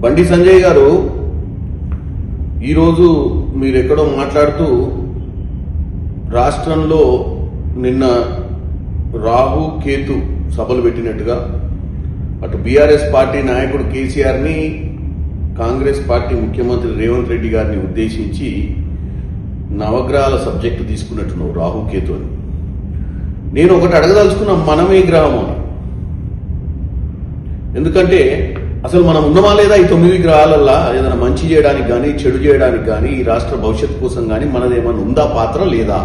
బండి సంజయ్ గారు ఈరోజు మీరు ఎక్కడో మాట్లాడుతూ రాష్ట్రంలో నిన్న రాహు కేతు సభలు పెట్టినట్టుగా అటు బీఆర్ఎస్ పార్టీ నాయకుడు కేసీఆర్ని కాంగ్రెస్ పార్టీ ముఖ్యమంత్రి రేవంత్ రెడ్డి గారిని ఉద్దేశించి నవగ్రహాల సబ్జెక్టు తీసుకున్నట్టున్నావు రాహు కేతు అని. నేను ఒకటి అడగదలుచుకున్నా, మనమే గ్రహం అని. ఎందుకంటే అసలు మనం ఉన్నామా లేదా ఈ 9 గ్రహాలల్లా ఏదైనా మంచి చేయడానికి కానీ చెడు చేయడానికి కానీ ఈ రాష్ట్ర భవిష్యత్తు కోసం కానీ మనదేమన్నా ఉందా పాత్ర లేదా?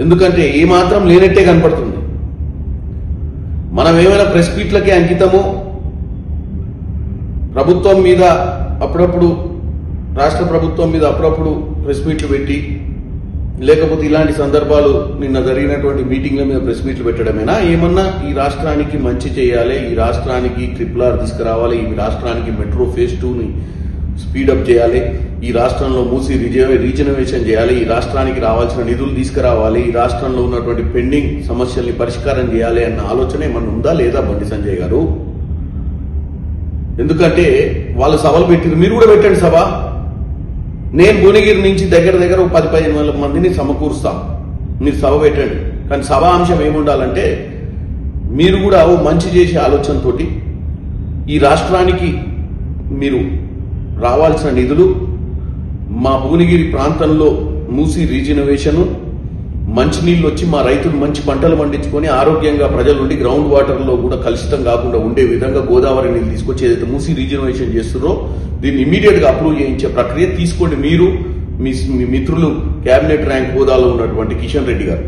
ఎందుకంటే ఏమాత్రం లేనట్టే కనపడుతుంది. మనం ఏమైనా ప్రెస్ మీట్లకే అంకితమో, ప్రభుత్వం మీద అప్పుడప్పుడు రాష్ట్ర ప్రభుత్వం మీద అప్పుడప్పుడు ప్రెస్ మీట్లు పెట్టి, లేకపోతే ఇలాంటి సందర్భాలు నిన్న జరిగినటువంటి మీటింగ్ల మీద ప్రెస్ మీట్లు పెట్టడమేనా? ఏమన్నా ఈ రాష్ట్రానికి మంచి చేయాలి, ఈ రాష్ట్రానికి RRR తీసుకురావాలి, ఈ రాష్ట్రానికి మెట్రో ఫేజ్ 2ని స్పీడప్ చేయాలి, ఈ రాష్ట్రంలో మూసి రీజనరేషన్ చేయాలి, ఈ రాష్ట్రానికి రావాల్సిన నిధులు తీసుకురావాలి, ఈ రాష్ట్రంలో ఉన్నటువంటి పెండింగ్ సమస్యల్ని పరిష్కారం చేయాలి అన్న ఆలోచన ఏమన్నా ఉందా లేదా బండి సంజయ్ గారు? ఎందుకంటే వాళ్ళు సభలు పెట్టారు, మీరు కూడా పెట్టండి సభ. నేను భువనగిరి నుంచి దగ్గర 10-15 మందిని సమకూరుస్తాం, మీరు సభ పెట్టండి. కానీ సభ అంశం ఏముండాలంటే మీరు కూడా మంచి చేసే ఆలోచనతోటి ఈ రాష్ట్రానికి మీరు రావాల్సిన నిధులు, మా భువనగిరి ప్రాంతంలో మూసి రీజనరేషను, మంచినీళ్ళు వచ్చి మా రైతులు మంచి పంటలు పండించుకొని ఆరోగ్యంగా ప్రజల నుండి గ్రౌండ్ వాటర్లో కూడా కలుషితం కాకుండా ఉండే విధంగా గోదావరి నీళ్ళు తీసుకొచ్చి ఏదైతే మూసి రీజనరేషన్ చేస్తున్నారో దీన్ని ఇమీడియట్గా అప్రూవ్ చేయించే ప్రక్రియ తీసుకోండి. మీరు మీ మిత్రులు క్యాబినెట్ ర్యాంక్ హోదాలో ఉన్నటువంటి కిషన్ రెడ్డి గారు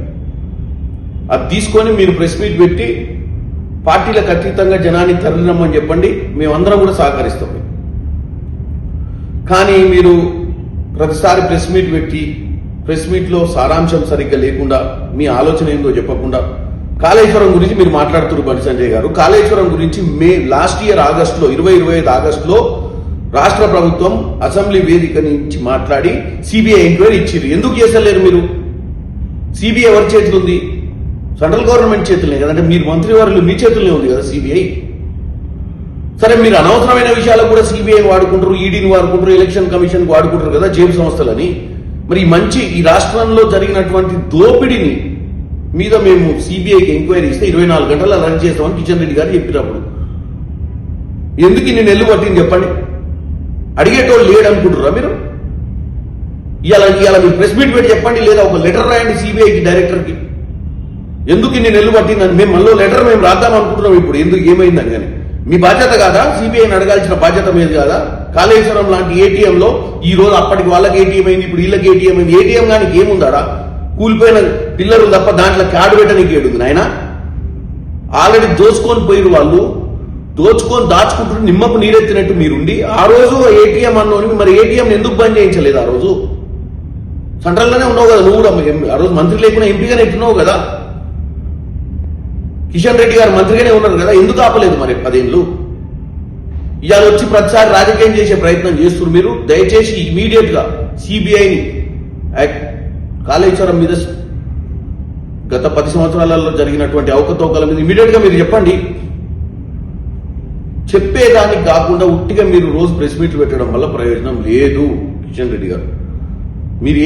అది తీసుకొని మీరు ప్రెస్ మీట్ పెట్టి పార్టీలకు అతీతంగా జనాన్ని తరలిరమ్మని చెప్పండి, మేమందరం కూడా సహకరిస్తాం. కానీ మీరు ప్రతిసారి ప్రెస్ మీట్ పెట్టి ప్రెస్ మీట్లో సారాంశం సరిగ్గా లేకుండా, మీ ఆలోచన ఏందో చెప్పకుండా కాళేశ్వరం గురించి మీరు మాట్లాడుతున్నారు బండి సంజయ్ గారు. కాళేశ్వరం గురించి లాస్ట్ ఇయర్ ఆగస్టులో 2025 ఆగస్టులో రాష్ట్ర ప్రభుత్వం అసెంబ్లీ వేదిక నుంచి మాట్లాడి సిబిఐ ఎంక్వైరీ ఇచ్చారు. ఎందుకు చేసలేరు మీరు? సిబిఐ ఎవరి చేతులు ఉంది? సెంట్రల్ గవర్నమెంట్ చేతులే కదా, అంటే మీరు మంత్రివర్యులు మీ చేతుల్లోనే ఉంది కదా సిబిఐ. సరే, మీరు అనవసరమైన విషయాలకు కూడా సిబిఐ వాడుకుంటారు, ఈడీని వాడుకుంటారు, ఎలక్షన్ కమిషన్ వాడుకుంటారు కదా జేబు సంస్థలని. మరి ఈ రాష్ట్రంలో జరిగినటువంటి దోపిడీని మీద మేము సిబిఐకి ఎంక్వైరీ ఇస్తే 24 గంటల రన్ చేస్తామని కిషన్ రెడ్డి గారు చెప్పినప్పుడు ఎందుకు ఇన్ని నెల్లు పట్టింది చెప్పండి? అడిగేటోళ్ళు లేడు అనుకుంటున్నారా మీరు? ఇవాళ మీరు ప్రెస్ మీట్ పెట్టి చెప్పండి, లేదా ఒక లెటర్ రాయండి సిబిఐకి డైరెక్టర్కి, ఎందుకు ఇన్ని నెల్లు పట్టిందని. మేము మళ్ళీ లెటర్ మేము రాద్దాం అనుకుంటున్నాం ఇప్పుడు, ఎందుకు ఏమైందని. కానీ మీ బాధ్యత కాదా? సిబిఐని అడగాల్సిన బాధ్యత మీద కాదా? కాళేశ్వరం లాంటి ఏటీఎంలో ఈ రోజు అప్పటికి వాళ్ళకి ఏటీఎం అయింది, ఇప్పుడు వీళ్ళకి ఏటీఎం అయింది. ఏటీఎం కానీ ఏముందాడా? కూలిపోయిన పిల్లలు తప్ప దాంట్లో క్యాడ్ పెట్టడానికి ఏడుంది నాయన. ఆల్రెడీ దోచుకొని పోయిన వాళ్ళు దోచుకొని దాచుకుంటూ నిమ్మకు నీరెత్తినట్టు మీరుండి ఆ రోజు ఏటీఎం అన్నోని మరి ఏటీఎం ఎందుకు బంద్ చేయించలేదు? ఆ రోజు సెంట్రల్లోనే ఉన్నావు కదా నువ్వు కూడా, ఆ రోజు మంత్రి లేకుండా ఎంపీగానే ఎట్టున్నావు కదా. కిషన్ రెడ్డి గారు మంత్రిగానే ఉన్నారు కదా, ఎందుకు ఆపలేదు మరి 10 ఏళ్ళు? ఇవాళ వచ్చి ప్రతిసారి రాజకీయం చేసే ప్రయత్నం చేస్తున్నారు మీరు. దయచేసి ఇమీడియట్ గా సిబిఐని కాళేశ్వరం మీద గత 10 సంవత్సరాలలో జరిగినటువంటి అవకతవకల మీద ఇమీడియట్ గా మీరు చెప్పండి. చెప్పేదానికి కాకుండా ఉట్టిగా మీరు రోజు ప్రెస్ మీట్లు పెట్టడం వల్ల ప్రయోజనం లేదు. కిషన్ రెడ్డి గారు, మీరు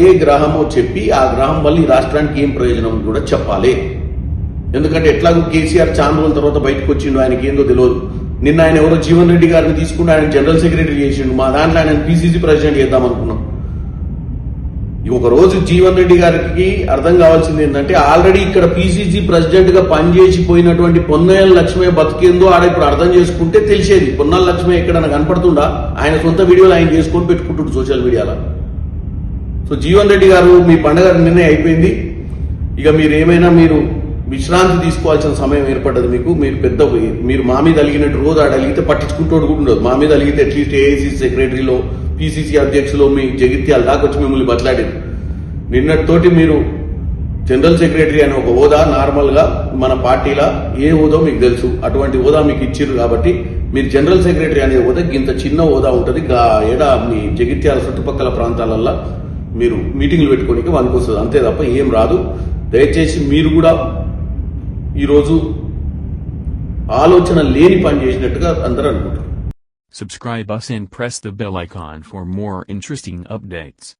ఏ గ్రహమో చెప్పి ఆ గ్రహం వల్ల ఈ రాష్ట్రానికి ఏం ప్రయోజనం కూడా చెప్పాలి. ఎందుకంటే ఎట్లాగో కేసీఆర్ చాలా రోజుల తర్వాత బయటకు వచ్చిండు, ఆయనకి ఏందో తెలియదు. నిన్న ఆయన ఎవరో జీవన్ రెడ్డి గారిని తీసుకుంటే ఆయన జనరల్ సెక్రటరీ చేసిండు, మా దాంట్లో ఆయన PCC ప్రెసిడెంట్ చేద్దాం అనుకున్నాం. ఒక రోజు జీవన్ రెడ్డి గారికి అర్థం కావాల్సింది ఏంటంటే ఆల్రెడీ ఇక్కడ PCC ప్రెసిడెంట్ గా పనిచేసిపోయినటువంటి పొన్నాల లక్ష్మయ్య బతికేందో ఆడ ఇప్పుడు అర్థం చేసుకుంటే తెలిసేది. పొన్నాల లక్ష్మయ్య ఎక్కడన్నా కనపడుతుండా? ఆయన సొంత వీడియోలు ఆయన చేసుకొని పెట్టుకుంటుండు సోషల్ మీడియాలో. సో జీవన్ రెడ్డి గారు, మీ పండుగ నిన్నే అయిపోయింది. ఇక మీరు విశ్రాంతి తీసుకోవాల్సిన సమయం ఏర్పడ్డది మీకు. మీరు మా మీద అలిగినట్టు రోజు ఆడ అలిగితే పట్టించుకుంటూ కూడా ఉండదు. మా మీద అలిగితే అట్లీస్ట్ AICC సెక్రటరీలో PCC అధ్యక్షులు మీ జగిత్యాల దాకా వచ్చి మిమ్మల్ని బతలాడారు. నిన్నటితోటి మీరు జనరల్ సెక్రటరీ అనే ఒక హోదా నార్మల్ గా మన పార్టీలా ఏ హోదా మీకు తెలుసు, అటువంటి హోదా మీకు ఇచ్చిర్రు కాబట్టి మీరు జనరల్ సెక్రటరీ అనే హోదా ఇంత చిన్న హోదా ఉంటుంది. మీ జగిత్యాల చుట్టుపక్కల ప్రాంతాలల్లో మీరు మీటింగ్లు పెట్టుకోనికి వస్తుంది, అంతే తప్ప ఏం రాదు. దయచేసి మీరు కూడా ఈరోజు ఆలోచన లేని పని చేసినట్టుగా అందరూ అనుకుంటారు. Subscribe us and press the bell icon for more interesting updates.